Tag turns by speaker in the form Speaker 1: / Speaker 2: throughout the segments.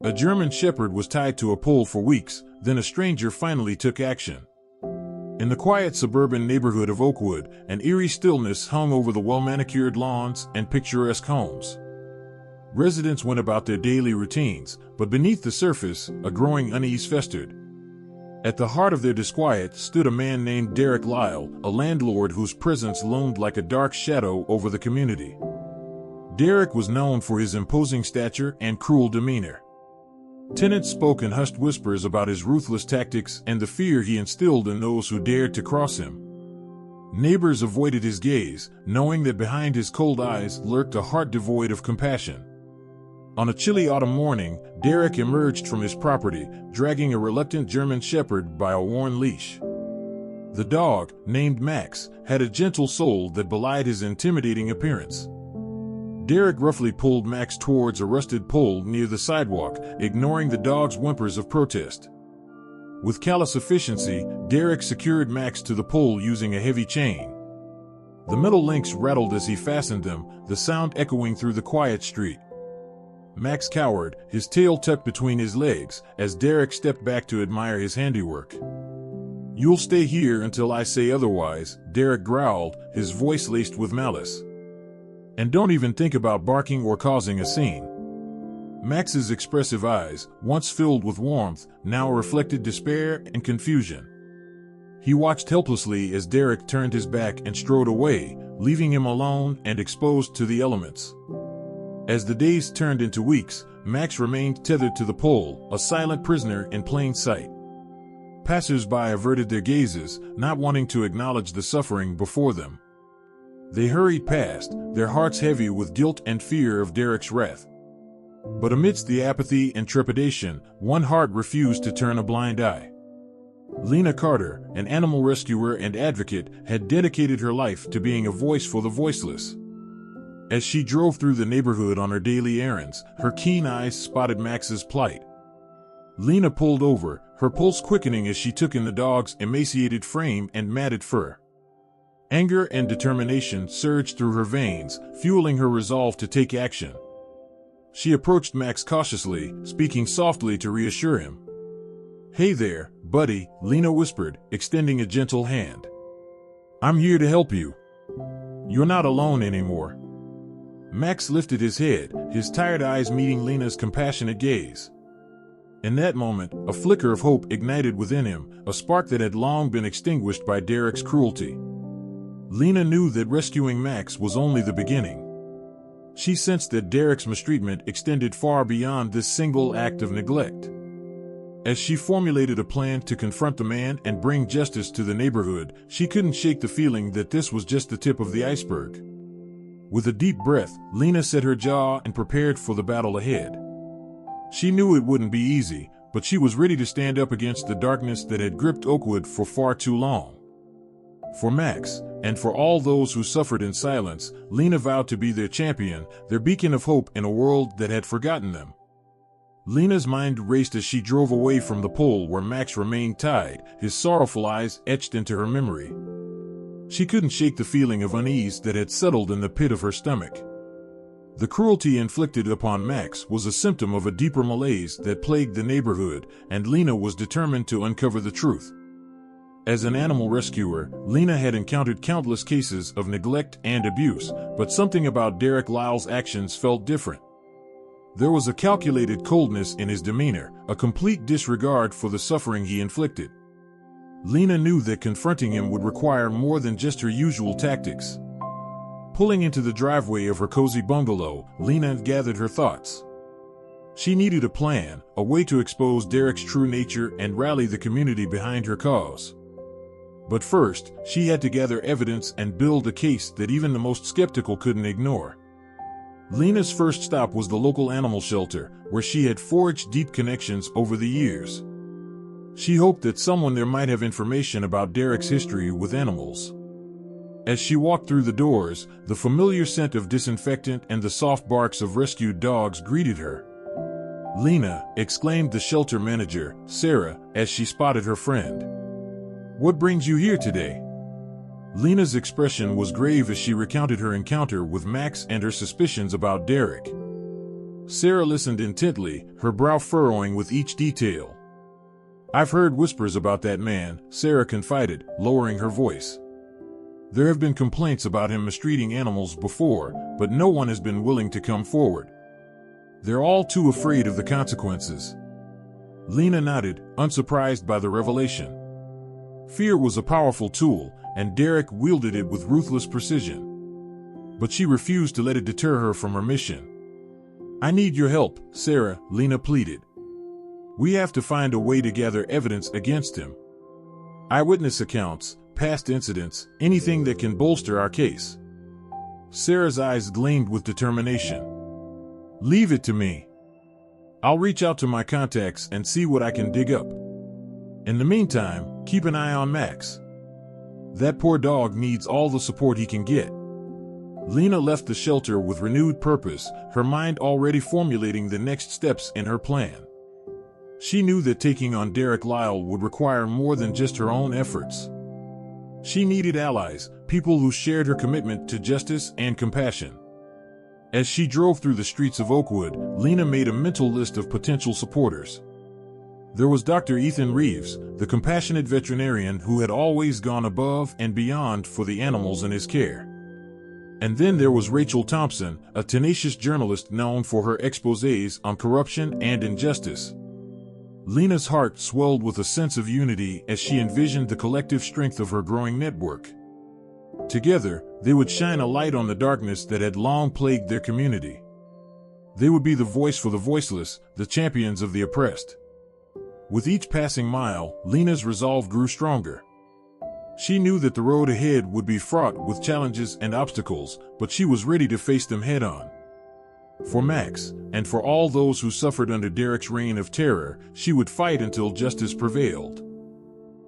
Speaker 1: A German shepherd was tied to a pole for weeks, then a stranger finally took action. In the quiet suburban neighborhood of Oakwood, an eerie stillness hung over the well-manicured lawns and picturesque homes. Residents went about their daily routines, but beneath the surface, a growing unease festered. At the heart of their disquiet stood a man named Derek Lyle, a landlord whose presence loomed like a dark shadow over the community. Derek was known for his imposing stature and cruel demeanor. Tenants spoke in hushed whispers about his ruthless tactics and the fear he instilled in those who dared to cross him. Neighbors avoided his gaze, knowing that behind his cold eyes lurked a heart devoid of compassion. On a chilly autumn morning, Derek emerged from his property, dragging a reluctant German shepherd by a worn leash. The dog, named Max, had a gentle soul that belied his intimidating appearance. Derek roughly pulled Max towards a rusted pole near the sidewalk, ignoring the dog's whimpers of protest. With callous efficiency, Derek secured Max to the pole using a heavy chain. The metal links rattled as he fastened them, the sound echoing through the quiet street. Max cowered, his tail tucked between his legs, as Derek stepped back to admire his handiwork. "You'll stay here until I say otherwise," Derek growled, his voice laced with malice. "And don't even think about barking or causing a scene." Max's expressive eyes, once filled with warmth, now reflected despair and confusion. He watched helplessly as Derek turned his back and strode away, leaving him alone and exposed to the elements. As the days turned into weeks, Max remained tethered to the pole, a silent prisoner in plain sight. Passers-by averted their gazes, not wanting to acknowledge the suffering before them. They hurried past, their hearts heavy with guilt and fear of Derek's wrath. But amidst the apathy and trepidation, one heart refused to turn a blind eye. Lena Carter, an animal rescuer and advocate, had dedicated her life to being a voice for the voiceless. As she drove through the neighborhood on her daily errands, her keen eyes spotted Max's plight. Lena pulled over, her pulse quickening as she took in the dog's emaciated frame and matted fur. Anger and determination surged through her veins, fueling her resolve to take action. She approached Max cautiously, speaking softly to reassure him. "Hey there, buddy," Lena whispered, extending a gentle hand. "I'm here to help you. You're not alone anymore." Max lifted his head, his tired eyes meeting Lena's compassionate gaze. In that moment, a flicker of hope ignited within him, a spark that had long been extinguished by Derek's cruelty. Lena knew that rescuing Max was only the beginning. She sensed that Derek's mistreatment extended far beyond this single act of neglect. As she formulated a plan to confront the man and bring justice to the neighborhood, she couldn't shake the feeling that this was just the tip of the iceberg. With a deep breath, Lena set her jaw and prepared for the battle ahead. She knew it wouldn't be easy, but she was ready to stand up against the darkness that had gripped Oakwood for far too long. For Max, and for all those who suffered in silence, Lena vowed to be their champion, their beacon of hope in a world that had forgotten them. Lena's mind raced as she drove away from the pole where Max remained tied, his sorrowful eyes etched into her memory. She couldn't shake the feeling of unease that had settled in the pit of her stomach. The cruelty inflicted upon Max was a symptom of a deeper malaise that plagued the neighborhood, and Lena was determined to uncover the truth. As an animal rescuer, Lena had encountered countless cases of neglect and abuse, but something about Derek Lyle's actions felt different. There was a calculated coldness in his demeanor, a complete disregard for the suffering he inflicted. Lena knew that confronting him would require more than just her usual tactics. Pulling into the driveway of her cozy bungalow, Lena gathered her thoughts. She needed a plan, a way to expose Derek's true nature and rally the community behind her cause. But first, she had to gather evidence and build a case that even the most skeptical couldn't ignore. Lena's first stop was the local animal shelter, where she had forged deep connections over the years. She hoped that someone there might have information about Derek's history with animals. As she walked through the doors, the familiar scent of disinfectant and the soft barks of rescued dogs greeted her. "Lena," exclaimed the shelter manager, Sarah, as she spotted her friend. "What brings you here today?" Lena's expression was grave as she recounted her encounter with Max and her suspicions about Derek. Sarah listened intently, her brow furrowing with each detail. "I've heard whispers about that man," Sarah confided, lowering her voice. "There have been complaints about him mistreating animals before, but no one has been willing to come forward. They're all too afraid of the consequences." Lena nodded, unsurprised by the revelation. Fear was a powerful tool, and Derek wielded it with ruthless precision. But she refused to let it deter her from her mission. "I need your help, Sarah," Lena pleaded. "We have to find a way to gather evidence against him. Eyewitness accounts, past incidents, anything that can bolster our case." Sarah's eyes gleamed with determination. "Leave it to me. I'll reach out to my contacts and see what I can dig up. In the meantime, keep an eye on Max. That poor dog needs all the support he can get." Lena left the shelter with renewed purpose, her mind already formulating the next steps in her plan. She knew that taking on Derek Lyle would require more than just her own efforts. She needed allies, people who shared her commitment to justice and compassion. As she drove through the streets of Oakwood, Lena made a mental list of potential supporters. There was Dr. Ethan Reeves, the compassionate veterinarian who had always gone above and beyond for the animals in his care. And then there was Rachel Thompson, a tenacious journalist known for her exposés on corruption and injustice. Lena's heart swelled with a sense of unity as she envisioned the collective strength of her growing network. Together, they would shine a light on the darkness that had long plagued their community. They would be the voice for the voiceless, the champions of the oppressed. With each passing mile, Lena's resolve grew stronger. She knew that the road ahead would be fraught with challenges and obstacles, but she was ready to face them head-on. For Max, and for all those who suffered under Derek's reign of terror, she would fight until justice prevailed.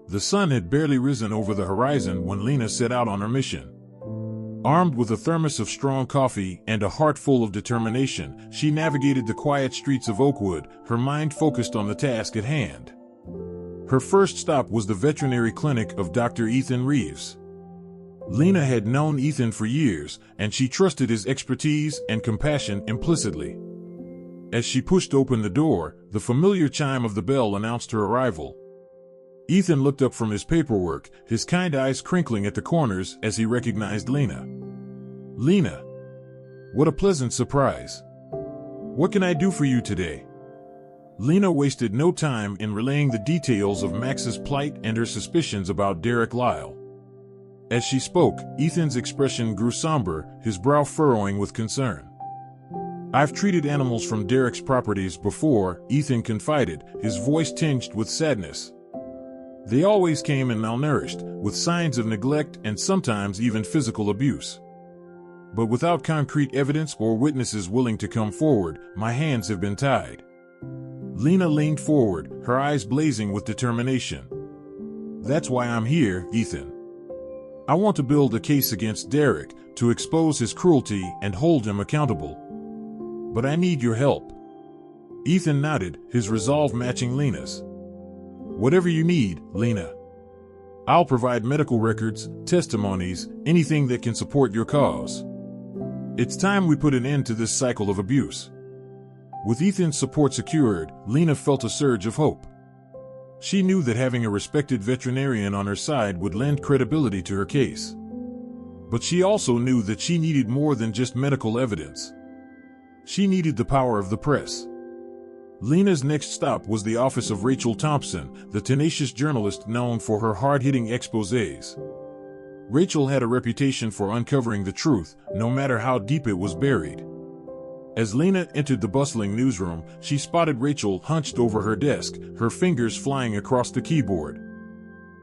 Speaker 1: The sun had barely risen over the horizon when Lena set out on her mission. Armed with a thermos of strong coffee and a heart full of determination, she navigated the quiet streets of Oakwood, her mind focused on the task at hand. Her first stop was the veterinary clinic of Dr. Ethan Reeves. Lena had known Ethan for years, and she trusted his expertise and compassion implicitly. As she pushed open the door, the familiar chime of the bell announced her arrival. Ethan looked up from his paperwork, his kind eyes crinkling at the corners as he recognized Lena. "Lena, what a pleasant surprise. What can I do for you today?" Lena wasted no time in relaying the details of Max's plight and her suspicions about Derek Lyle. As she spoke, Ethan's expression grew somber, his brow furrowing with concern. "I've treated animals from Derek's properties before," Ethan confided, his voice tinged with sadness. "They always came in malnourished, with signs of neglect and sometimes even physical abuse. But without concrete evidence or witnesses willing to come forward, my hands have been tied." Lena leaned forward, her eyes blazing with determination. "That's why I'm here, Ethan. I want to build a case against Derek, to expose his cruelty and hold him accountable. But I need your help." Ethan nodded, his resolve matching Lena's. "Whatever you need, Lena. I'll provide medical records, testimonies, anything that can support your cause. It's time we put an end to this cycle of abuse." With Ethan's support secured, Lena felt a surge of hope. She knew that having a respected veterinarian on her side would lend credibility to her case. But she also knew that she needed more than just medical evidence. She needed the power of the press. Lena's next stop was the office of Rachel Thompson, the tenacious journalist known for her hard-hitting exposés. Rachel had a reputation for uncovering the truth, no matter how deep it was buried. As Lena entered the bustling newsroom, she spotted Rachel hunched over her desk, her fingers flying across the keyboard.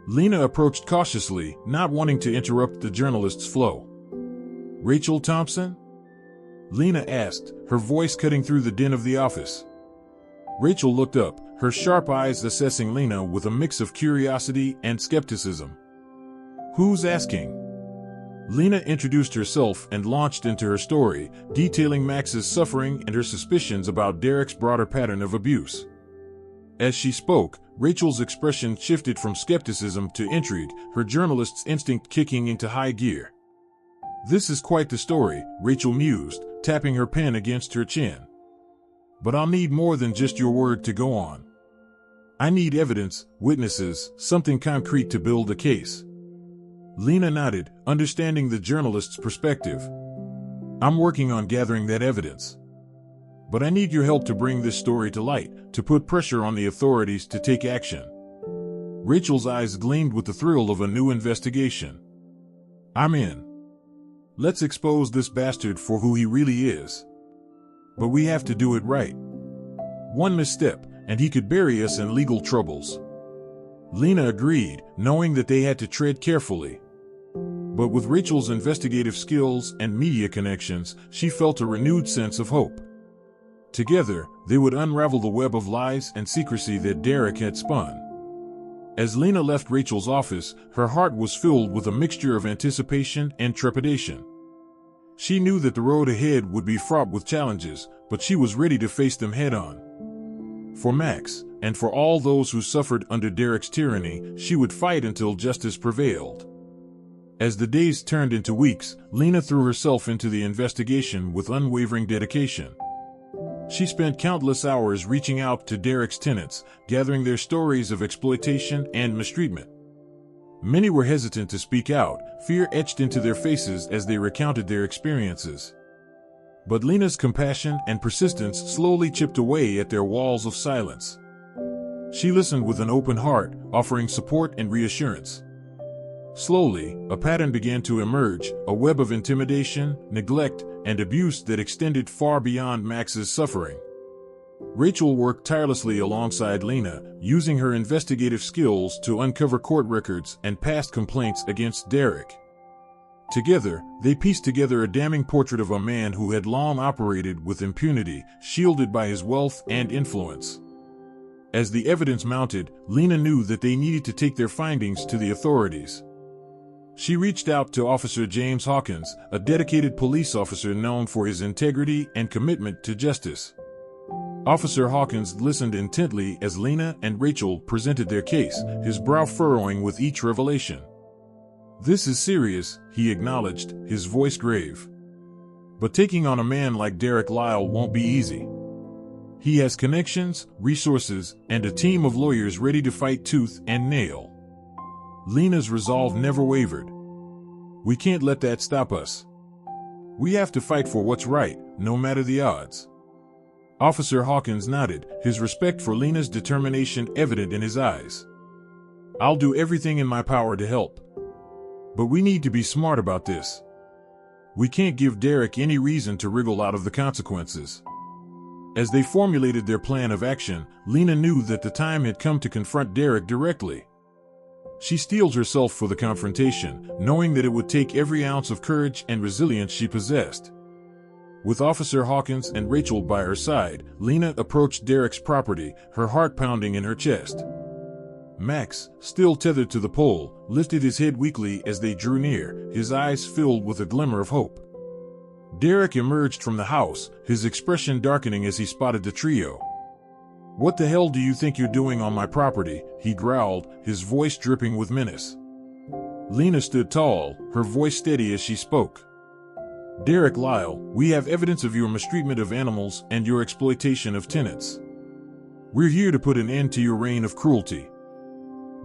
Speaker 1: Lena approached cautiously, not wanting to interrupt the journalist's flow. "Rachel Thompson?" Lena asked, her voice cutting through the din of the office. Rachel looked up, her sharp eyes assessing Lena with a mix of curiosity and skepticism. "Who's asking?" Lena introduced herself and launched into her story, detailing Max's suffering and her suspicions about Derek's broader pattern of abuse. As she spoke, Rachel's expression shifted from skepticism to intrigue, her journalist's instinct kicking into high gear. "This is quite the story," Rachel mused, tapping her pen against her chin. But I'll need more than just your word to go on. I need evidence, witnesses, something concrete to build a case. Lena nodded, understanding the journalist's perspective. I'm working on gathering that evidence. But I need your help to bring this story to light, to put pressure on the authorities to take action. Rachel's eyes gleamed with the thrill of a new investigation. I'm in. Let's expose this bastard for who he really is. But we have to do it right. One misstep, and he could bury us in legal troubles. Lena agreed, knowing that they had to tread carefully. But with Rachel's investigative skills and media connections, she felt a renewed sense of hope. Together, they would unravel the web of lies and secrecy that Derek had spun. As Lena left Rachel's office, her heart was filled with a mixture of anticipation and trepidation. She knew that the road ahead would be fraught with challenges, but she was ready to face them head-on. For Max, and for all those who suffered under Derek's tyranny, she would fight until justice prevailed. As the days turned into weeks, Lena threw herself into the investigation with unwavering dedication. She spent countless hours reaching out to Derek's tenants, gathering their stories of exploitation and mistreatment. Many were hesitant to speak out, fear etched into their faces as they recounted their experiences. But Lena's compassion and persistence slowly chipped away at their walls of silence. She listened with an open heart, offering support and reassurance. Slowly, a pattern began to emerge, a web of intimidation, neglect, and abuse that extended far beyond Max's suffering. Rachel worked tirelessly alongside Lena, using her investigative skills to uncover court records and past complaints against Derek. Together, they pieced together a damning portrait of a man who had long operated with impunity, shielded by his wealth and influence. As the evidence mounted, Lena knew that they needed to take their findings to the authorities. She reached out to Officer James Hawkins, a dedicated police officer known for his integrity and commitment to justice. Officer Hawkins listened intently as Lena and Rachel presented their case, his brow furrowing with each revelation. "This is serious," he acknowledged, his voice grave. "But taking on a man like Derek Lyle won't be easy. He has connections, resources, and a team of lawyers ready to fight tooth and nail." Lena's resolve never wavered. "We can't let that stop us. We have to fight for what's right, no matter the odds." Officer Hawkins nodded, his respect for Lena's determination evident in his eyes. "I'll do everything in my power to help. But we need to be smart about this. We can't give Derek any reason to wriggle out of the consequences." As they formulated their plan of action, Lena knew that the time had come to confront Derek directly. She steeled herself for the confrontation, knowing that it would take every ounce of courage and resilience she possessed. With Officer Hawkins and Rachel by her side, Lena approached Derek's property, her heart pounding in her chest. Max, still tethered to the pole, lifted his head weakly as they drew near, his eyes filled with a glimmer of hope. Derek emerged from the house, his expression darkening as he spotted the trio. "What the hell do you think you're doing on my property?" he growled, his voice dripping with menace. Lena stood tall, her voice steady as she spoke. "Derek Lyle, we have evidence of your mistreatment of animals and your exploitation of tenants. We're here to put an end to your reign of cruelty."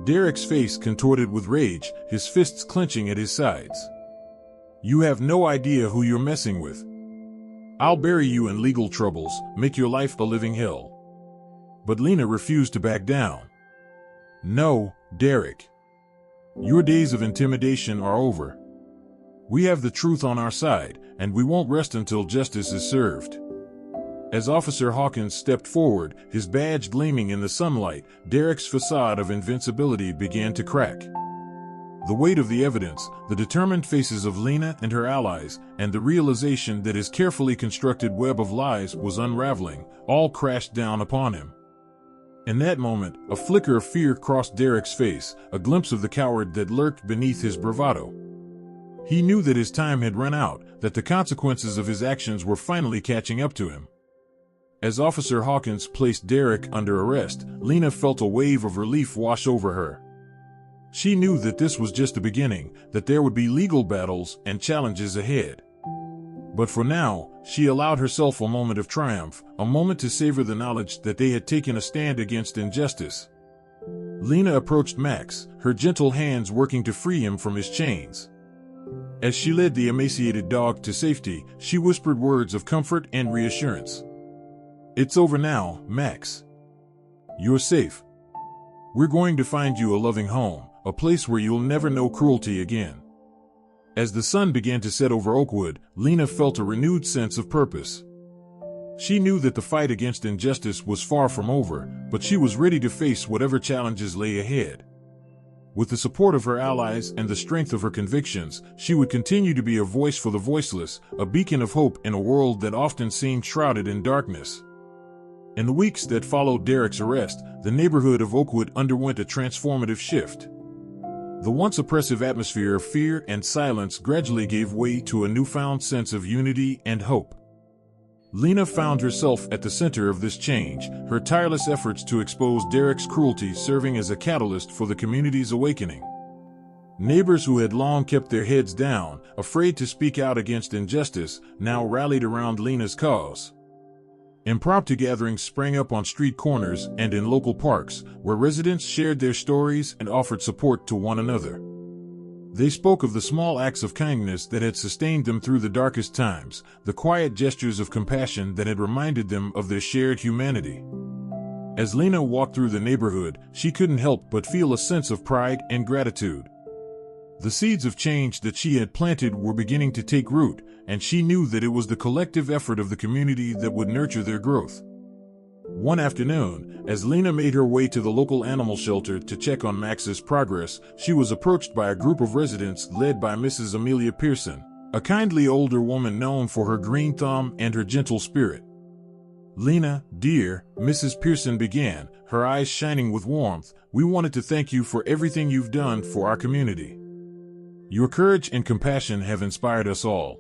Speaker 1: Derek's face contorted with rage, his fists clenching at his sides. "You have no idea who you're messing with. I'll bury you in legal troubles, make your life a living hell." But Lena refused to back down. "No, Derek. Your days of intimidation are over. We have the truth on our side, and we won't rest until justice is served." As Officer Hawkins stepped forward, his badge gleaming in the sunlight, Derek's facade of invincibility began to crack. The weight of the evidence, the determined faces of Lena and her allies, and the realization that his carefully constructed web of lies was unraveling, all crashed down upon him. In that moment, a flicker of fear crossed Derek's face, a glimpse of the coward that lurked beneath his bravado. He knew that his time had run out, that the consequences of his actions were finally catching up to him. As Officer Hawkins placed Derek under arrest, Lena felt a wave of relief wash over her. She knew that this was just the beginning, that there would be legal battles and challenges ahead. But for now, She allowed herself a moment of triumph, a moment to savor the knowledge that they had taken a stand against injustice. Lena approached Max, her gentle hands working to free him from his chains. As she led the emaciated dog to safety, she whispered words of comfort and reassurance. "It's over now, Max. You're safe. We're going to find you a loving home, a place where you'll never know cruelty again." As the sun began to set over Oakwood, Lena felt a renewed sense of purpose. She knew that the fight against injustice was far from over, but she was ready to face whatever challenges lay ahead. With the support of her allies and the strength of her convictions, she would continue to be a voice for the voiceless, a beacon of hope in a world that often seemed shrouded in darkness. In the weeks that followed Derek's arrest, the neighborhood of Oakwood underwent a transformative shift. The once oppressive atmosphere of fear and silence gradually gave way to a newfound sense of unity and hope. Lena found herself at the center of this change, her tireless efforts to expose Derek's cruelty serving as a catalyst for the community's awakening. Neighbors who had long kept their heads down, afraid to speak out against injustice, now rallied around Lena's cause. Impromptu gatherings sprang up on street corners and in local parks, where residents shared their stories and offered support to one another. They spoke of the small acts of kindness that had sustained them through the darkest times, the quiet gestures of compassion that had reminded them of their shared humanity. As Lena walked through the neighborhood, she couldn't help but feel a sense of pride and gratitude. The seeds of change that she had planted were beginning to take root, and she knew that it was the collective effort of the community that would nurture their growth. One afternoon, as Lena made her way to the local animal shelter to check on Max's progress, she was approached by a group of residents led by Mrs. Amelia Pearson, a kindly older woman known for her green thumb and her gentle spirit. "Lena, dear," Mrs. Pearson began, her eyes shining with warmth, "we wanted to thank you for everything you've done for our community. Your courage and compassion have inspired us all."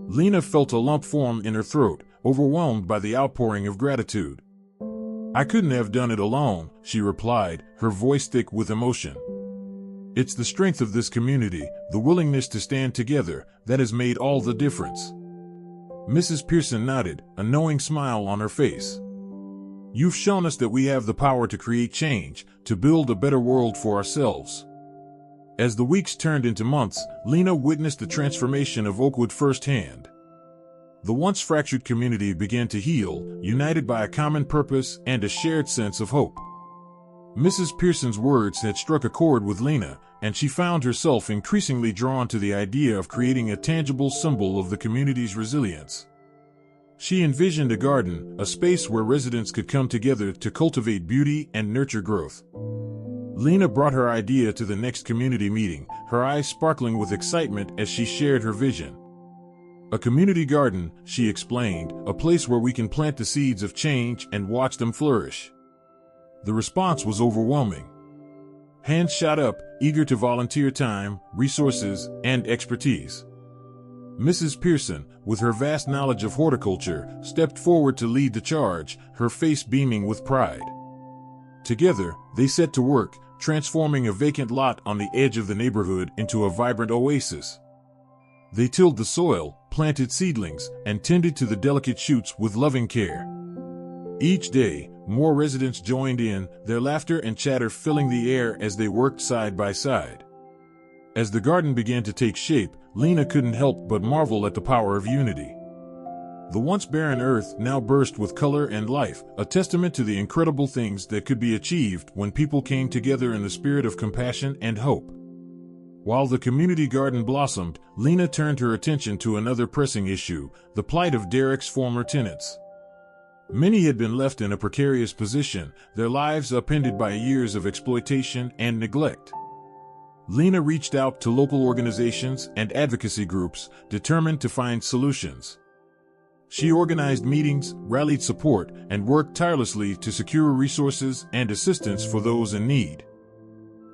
Speaker 1: Lena felt a lump form in her throat, overwhelmed by the outpouring of gratitude. "I couldn't have done it alone," she replied, her voice thick with emotion. "It's the strength of this community, the willingness to stand together, that has made all the difference." Mrs. Pearson nodded, a knowing smile on her face. "You've shown us that we have the power to create change, to build a better world for ourselves." As the weeks turned into months, Lena witnessed the transformation of Oakwood firsthand. The once fractured community began to heal, united by a common purpose and a shared sense of hope. Mrs. Pearson's words had struck a chord with Lena, and she found herself increasingly drawn to the idea of creating a tangible symbol of the community's resilience. She envisioned a garden, a space where residents could come together to cultivate beauty and nurture growth. Lena brought her idea to the next community meeting, her eyes sparkling with excitement as she shared her vision. "A community garden," she explained, "a place where we can plant the seeds of change and watch them flourish." The response was overwhelming. Hands shot up, eager to volunteer time, resources, and expertise. Mrs. Pearson, with her vast knowledge of horticulture, stepped forward to lead the charge, her face beaming with pride. Together, they set to work, transforming a vacant lot on the edge of the neighborhood into a vibrant oasis. They tilled the soil, planted seedlings, and tended to the delicate shoots with loving care. Each day, more residents joined in, their laughter and chatter filling the air as they worked side by side. As the garden began to take shape, Lena couldn't help but marvel at the power of unity. The once barren earth now burst with color and life, a testament to the incredible things that could be achieved when people came together in the spirit of compassion and hope. While the community garden blossomed, Lena turned her attention to another pressing issue, the plight of Derek's former tenants. Many had been left in a precarious position, their lives upended by years of exploitation and neglect. Lena reached out to local organizations and advocacy groups, determined to find solutions. She organized meetings, rallied support, and worked tirelessly to secure resources and assistance for those in need.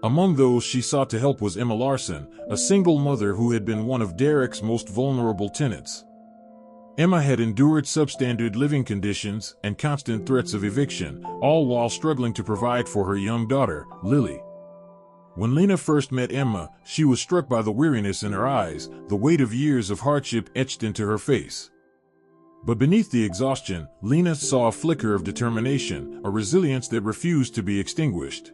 Speaker 1: Among those she sought to help was Emma Larson, a single mother who had been one of Derek's most vulnerable tenants. Emma had endured substandard living conditions and constant threats of eviction, all while struggling to provide for her young daughter, Lily. When Lena first met Emma, she was struck by the weariness in her eyes, the weight of years of hardship etched into her face. But beneath the exhaustion, Lena saw a flicker of determination, a resilience that refused to be extinguished.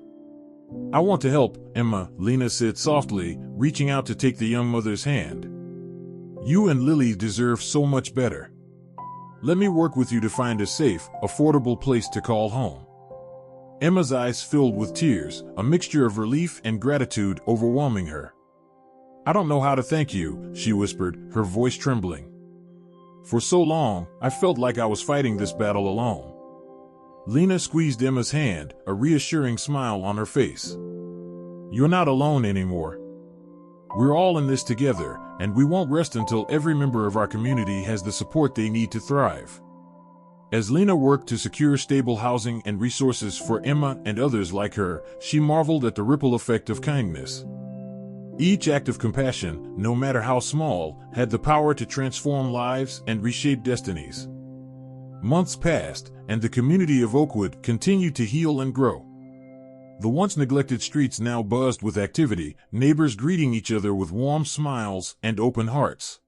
Speaker 1: "I want to help, Emma," Lena said softly, reaching out to take the young mother's hand. "You and Lily deserve so much better. Let me work with you to find a safe, affordable place to call home." Emma's eyes filled with tears, a mixture of relief and gratitude overwhelming her. "I don't know how to thank you," she whispered, her voice trembling. "For so long, I felt like I was fighting this battle alone." Lena squeezed Emma's hand, a reassuring smile on her face. "You're not alone anymore. We're all in this together, and we won't rest until every member of our community has the support they need to thrive." As Lena worked to secure stable housing and resources for Emma and others like her, she marveled at the ripple effect of kindness. Each act of compassion, no matter how small, had the power to transform lives and reshape destinies. Months passed, and the community of Oakwood continued to heal and grow. The once neglected streets now buzzed with activity, neighbors greeting each other with warm smiles and open hearts.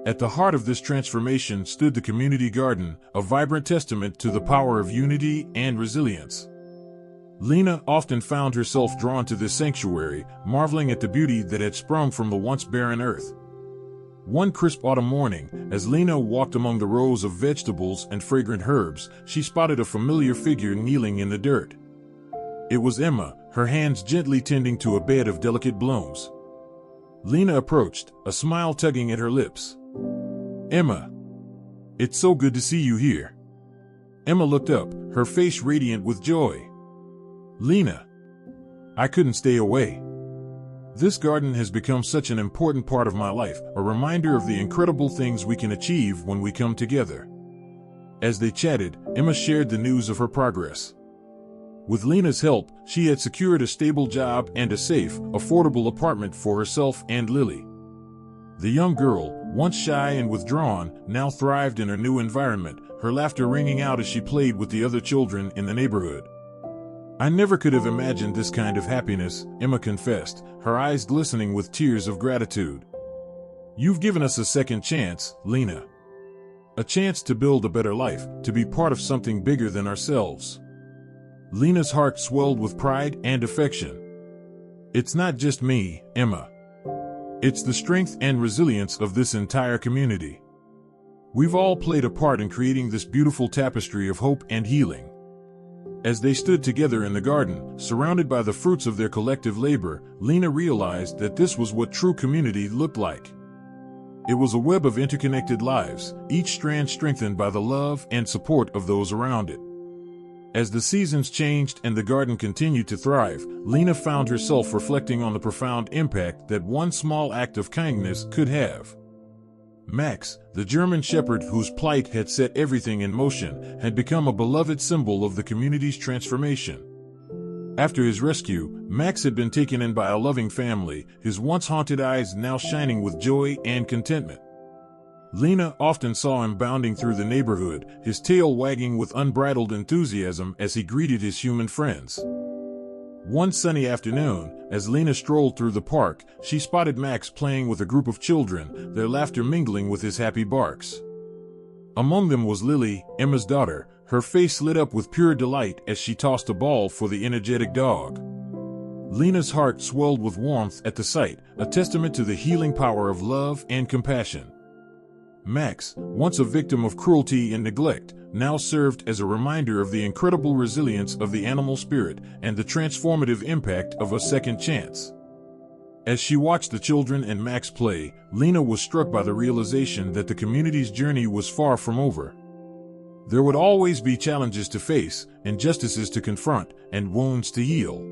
Speaker 1: At the heart of this transformation stood the community garden, a vibrant testament to the power of unity and resilience. Lena often found herself drawn to this sanctuary, marveling at the beauty that had sprung from the once barren earth. One crisp autumn morning, as Lena walked among the rows of vegetables and fragrant herbs, she spotted a familiar figure kneeling in the dirt. It was Emma, her hands gently tending to a bed of delicate blooms. Lena approached, a smile tugging at her lips. "Emma, it's so good to see you here." Emma looked up, her face radiant with joy. "Lena, I couldn't stay away. This garden has become such an important part of my life, a reminder of the incredible things we can achieve when we come together." As they chatted, Emma shared the news of her progress. With Lena's help, she had secured a stable job and a safe, affordable apartment for herself and Lily. The young girl, once shy and withdrawn, now thrived in her new environment, her laughter ringing out as she played with the other children in the neighborhood. "I never could have imagined this kind of happiness," Emma confessed, her eyes glistening with tears of gratitude. "You've given us a second chance, Lena. A chance to build a better life, to be part of something bigger than ourselves." Lena's heart swelled with pride and affection. "It's not just me, Emma. It's the strength and resilience of this entire community. We've all played a part in creating this beautiful tapestry of hope and healing." As they stood together in the garden, surrounded by the fruits of their collective labor, Lena realized that this was what true community looked like. It was a web of interconnected lives, each strand strengthened by the love and support of those around it. As the seasons changed and the garden continued to thrive, Lena found herself reflecting on the profound impact that one small act of kindness could have. Max, the German shepherd whose plight had set everything in motion, had become a beloved symbol of the community's transformation. After his rescue, Max had been taken in by a loving family, his once haunted eyes now shining with joy and contentment. Lena often saw him bounding through the neighborhood, his tail wagging with unbridled enthusiasm as he greeted his human friends. One sunny afternoon, as Lena strolled through the park, she spotted Max playing with a group of children, their laughter mingling with his happy barks. Among them was Lily, Emma's daughter, her face lit up with pure delight as she tossed a ball for the energetic dog. Lena's heart swelled with warmth at the sight, a testament to the healing power of love and compassion. Max, once a victim of cruelty and neglect, now served as a reminder of the incredible resilience of the animal spirit and the transformative impact of a second chance. As she watched the children and Max play, Lena was struck by the realization that the community's journey was far from over. There would always be challenges to face, injustices to confront, and wounds to heal.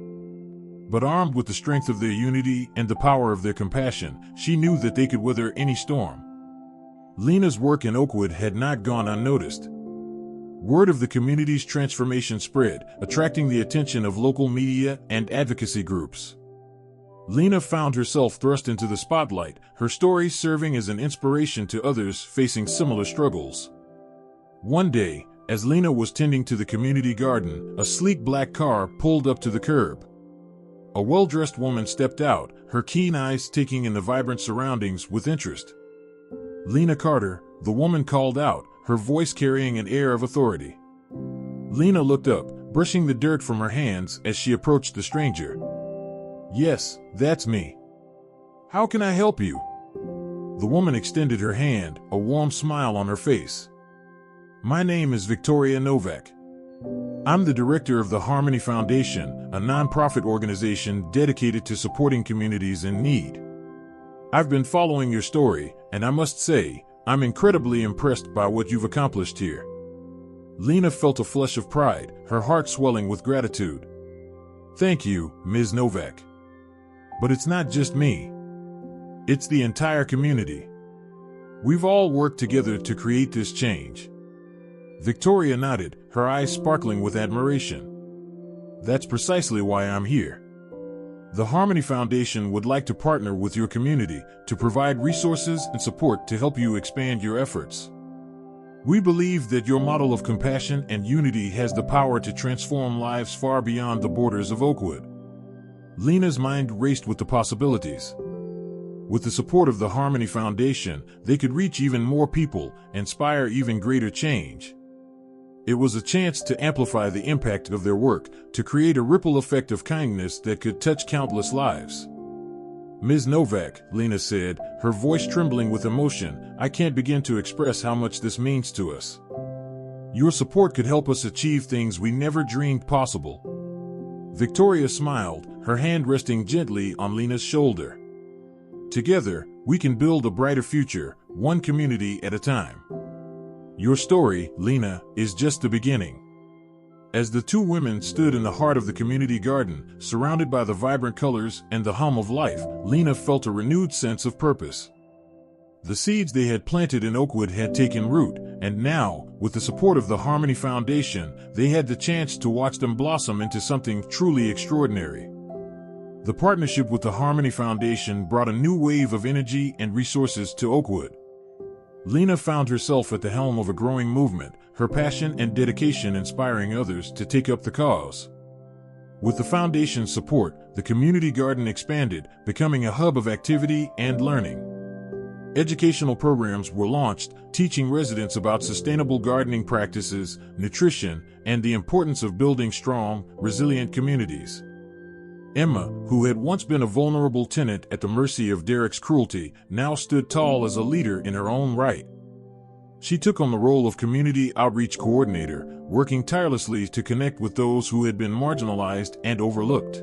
Speaker 1: But armed with the strength of their unity and the power of their compassion, she knew that they could weather any storm. Lena's work in Oakwood had not gone unnoticed. Word of the community's transformation spread, attracting the attention of local media and advocacy groups. Lena found herself thrust into the spotlight, her story serving as an inspiration to others facing similar struggles. One day, as Lena was tending to the community garden, a sleek black car pulled up to the curb. A well-dressed woman stepped out, her keen eyes taking in the vibrant surroundings with interest. "Lena Carter," the woman called out, her voice carrying an air of authority. Lena looked up, brushing the dirt from her hands as she approached the stranger. "Yes, that's me. How can I help you?" The woman extended her hand, a warm smile on her face. "My name is Victoria Novak. I'm the director of the Harmony Foundation, a nonprofit organization dedicated to supporting communities in need. I've been following your story, and I must say, I'm incredibly impressed by what you've accomplished here." Lena felt a flush of pride, her heart swelling with gratitude. "Thank you, Ms. Novak. But it's not just me. It's the entire community. We've all worked together to create this change." Victoria nodded, her eyes sparkling with admiration. "That's precisely why I'm here. The Harmony Foundation would like to partner with your community to provide resources and support to help you expand your efforts. We believe that your model of compassion and unity has the power to transform lives far beyond the borders of Oakwood." Lena's mind raced with the possibilities. With the support of the Harmony Foundation, they could reach even more people, inspire even greater change. It was a chance to amplify the impact of their work, to create a ripple effect of kindness that could touch countless lives. "Ms. Novak," Lena said, her voice trembling with emotion, "I can't begin to express how much this means to us. Your support could help us achieve things we never dreamed possible." Victoria smiled, her hand resting gently on Lena's shoulder. "Together, we can build a brighter future, one community at a time. Your story, Lena, is just the beginning." As the two women stood in the heart of the community garden, surrounded by the vibrant colors and the hum of life, Lena felt a renewed sense of purpose. The seeds they had planted in Oakwood had taken root, and now, with the support of the Harmony Foundation, they had the chance to watch them blossom into something truly extraordinary. The partnership with the Harmony Foundation brought a new wave of energy and resources to Oakwood. Lena found herself at the helm of a growing movement, her passion and dedication inspiring others to take up the cause. With the Foundation's support, the community garden expanded, becoming a hub of activity and learning. Educational programs were launched, teaching residents about sustainable gardening practices, nutrition, and the importance of building strong, resilient communities. Emma, who had once been a vulnerable tenant at the mercy of Derek's cruelty, now stood tall as a leader in her own right. She took on the role of community outreach coordinator, working tirelessly to connect with those who had been marginalized and overlooked.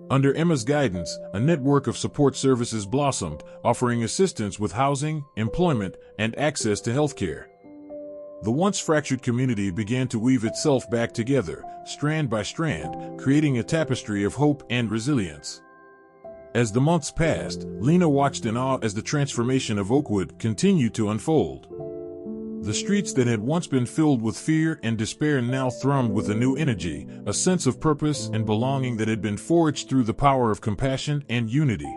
Speaker 1: Under Emma's guidance, a network of support services blossomed, offering assistance with housing, employment, and access to healthcare. The once fractured community began to weave itself back together, strand by strand, creating a tapestry of hope and resilience. As the months passed, Lena watched in awe as the transformation of Oakwood continued to unfold. The streets that had once been filled with fear and despair now thrummed with a new energy, a sense of purpose and belonging that had been forged through the power of compassion and unity.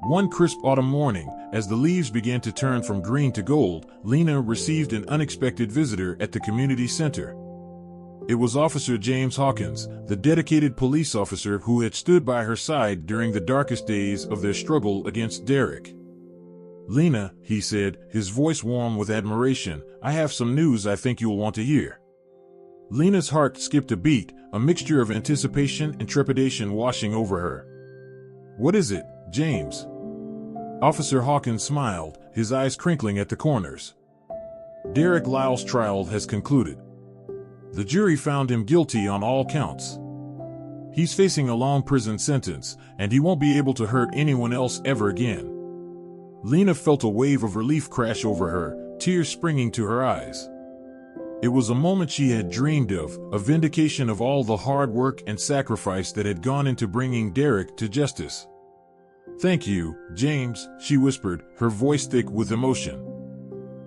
Speaker 1: One crisp autumn morning, as the leaves began to turn from green to gold, Lena received an unexpected visitor at the community center. It was Officer James Hawkins, the dedicated police officer who had stood by her side during the darkest days of their struggle against Derek. "Lena," he said, his voice warm with admiration, "I have some news I think you'll want to hear." Lena's heart skipped a beat, a mixture of anticipation and trepidation washing over her. "What is it, James?" Officer Hawkins smiled, his eyes crinkling at the corners. "Derek Lyle's trial has concluded. The jury found him guilty on all counts. He's facing a long prison sentence, and he won't be able to hurt anyone else ever again." Lena felt a wave of relief crash over her, tears springing to her eyes. It was a moment she had dreamed of, a vindication of all the hard work and sacrifice that had gone into bringing Derek to justice. "Thank you, James," she whispered, her voice thick with emotion.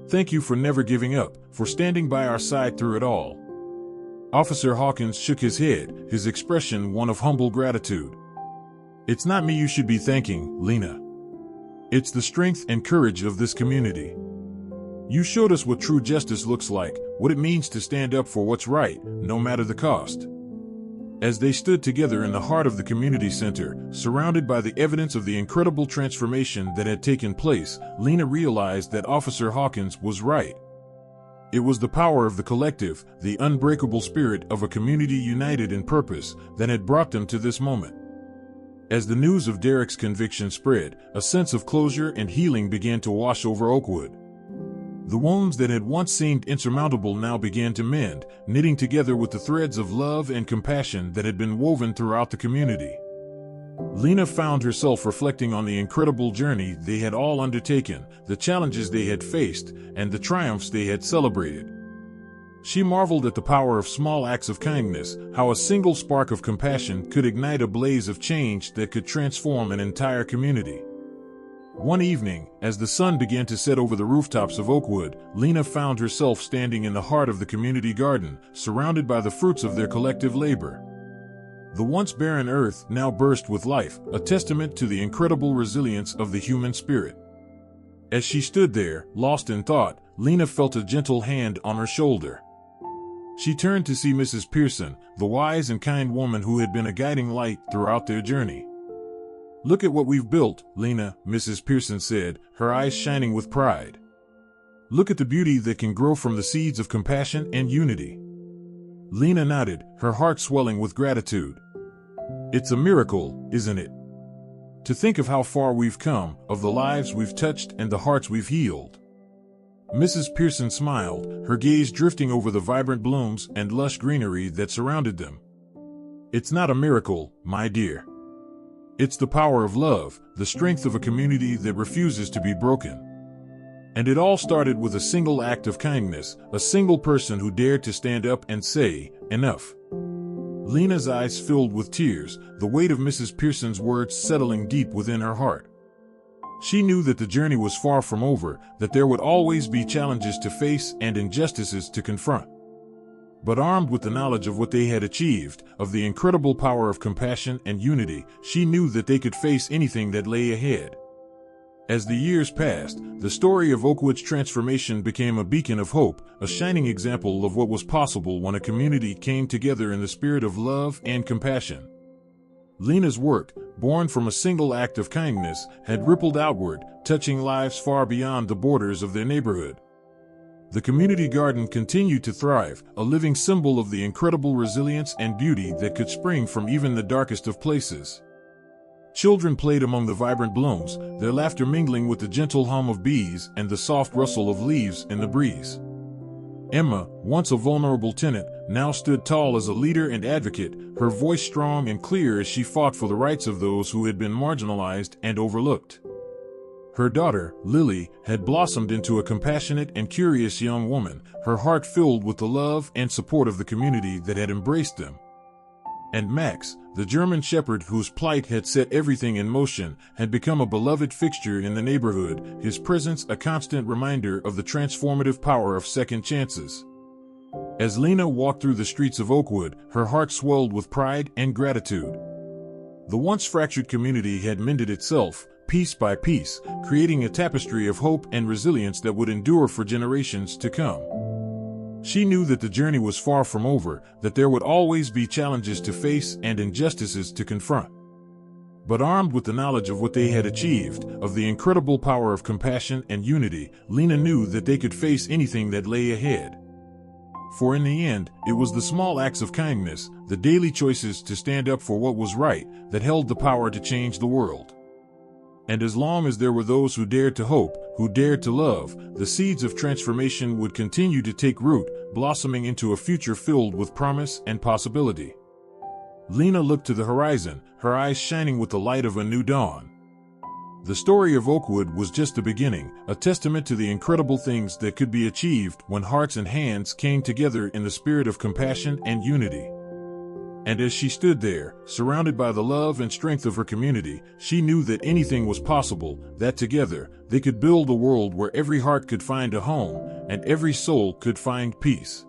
Speaker 1: "Thank you for never giving up, for standing by our side through it all." Officer Hawkins shook his head, his expression one of humble gratitude. "It's not me you should be thanking, Lena. It's the strength and courage of this community. You showed us what true justice looks like, what it means to stand up for what's right, no matter the cost." As they stood together in the heart of the community center, surrounded by the evidence of the incredible transformation that had taken place, Lena realized that Officer Hawkins was right. It was the power of the collective, the unbreakable spirit of a community united in purpose, that had brought them to this moment. As the news of Derek's conviction spread, a sense of closure and healing began to wash over Oakwood. The wounds that had once seemed insurmountable now began to mend, knitting together with the threads of love and compassion that had been woven throughout the community. Lena found herself reflecting on the incredible journey they had all undertaken, the challenges they had faced, and the triumphs they had celebrated. She marveled at the power of small acts of kindness, how a single spark of compassion could ignite a blaze of change that could transform an entire community. One evening, as the sun began to set over the rooftops of Oakwood, Lena found herself standing in the heart of the community garden, surrounded by the fruits of their collective labor. The once barren earth now burst with life, a testament to the incredible resilience of the human spirit. As she stood there, lost in thought, Lena felt a gentle hand on her shoulder. She turned to see Mrs. Pearson, the wise and kind woman who had been a guiding light throughout their journey. "Look at what we've built, Lena," Mrs. Pearson said, her eyes shining with pride. "Look at the beauty that can grow from the seeds of compassion and unity." Lena nodded, her heart swelling with gratitude. "It's a miracle, isn't it? To think of how far we've come, of the lives we've touched and the hearts we've healed." Mrs. Pearson smiled, her gaze drifting over the vibrant blooms and lush greenery that surrounded them. "It's not a miracle, my dear. It's the power of love, the strength of a community that refuses to be broken. And it all started with a single act of kindness, a single person who dared to stand up and say, 'Enough.'" Lena's eyes filled with tears, the weight of Mrs. Pearson's words settling deep within her heart. She knew that the journey was far from over, that there would always be challenges to face and injustices to confront. But armed with the knowledge of what they had achieved, of the incredible power of compassion and unity, she knew that they could face anything that lay ahead. As the years passed, the story of Oakwood's transformation became a beacon of hope, a shining example of what was possible when a community came together in the spirit of love and compassion. Lena's work, born from a single act of kindness, had rippled outward, touching lives far beyond the borders of their neighborhood. The community garden continued to thrive, a living symbol of the incredible resilience and beauty that could spring from even the darkest of places. Children played among the vibrant blooms, their laughter mingling with the gentle hum of bees and the soft rustle of leaves in the breeze. Emma, once a vulnerable tenant, now stood tall as a leader and advocate, her voice strong and clear as she fought for the rights of those who had been marginalized and overlooked. Her daughter, Lily, had blossomed into a compassionate and curious young woman, her heart filled with the love and support of the community that had embraced them. And Max, the German shepherd whose plight had set everything in motion, had become a beloved fixture in the neighborhood, his presence a constant reminder of the transformative power of second chances. As Lena walked through the streets of Oakwood, her heart swelled with pride and gratitude. The once fractured community had mended itself, piece by piece, creating a tapestry of hope and resilience that would endure for generations to come. She knew that the journey was far from over, that there would always be challenges to face and injustices to confront. But armed with the knowledge of what they had achieved, of the incredible power of compassion and unity, Lena knew that they could face anything that lay ahead. For in the end, it was the small acts of kindness, the daily choices to stand up for what was right, that held the power to change the world. And as long as there were those who dared to hope, who dared to love, the seeds of transformation would continue to take root, blossoming into a future filled with promise and possibility. Lena looked to the horizon, her eyes shining with the light of a new dawn. The story of Oakwood was just the beginning, a testament to the incredible things that could be achieved when hearts and hands came together in the spirit of compassion and unity. And as she stood there, surrounded by the love and strength of her community, she knew that anything was possible, that together, they could build a world where every heart could find a home, and every soul could find peace.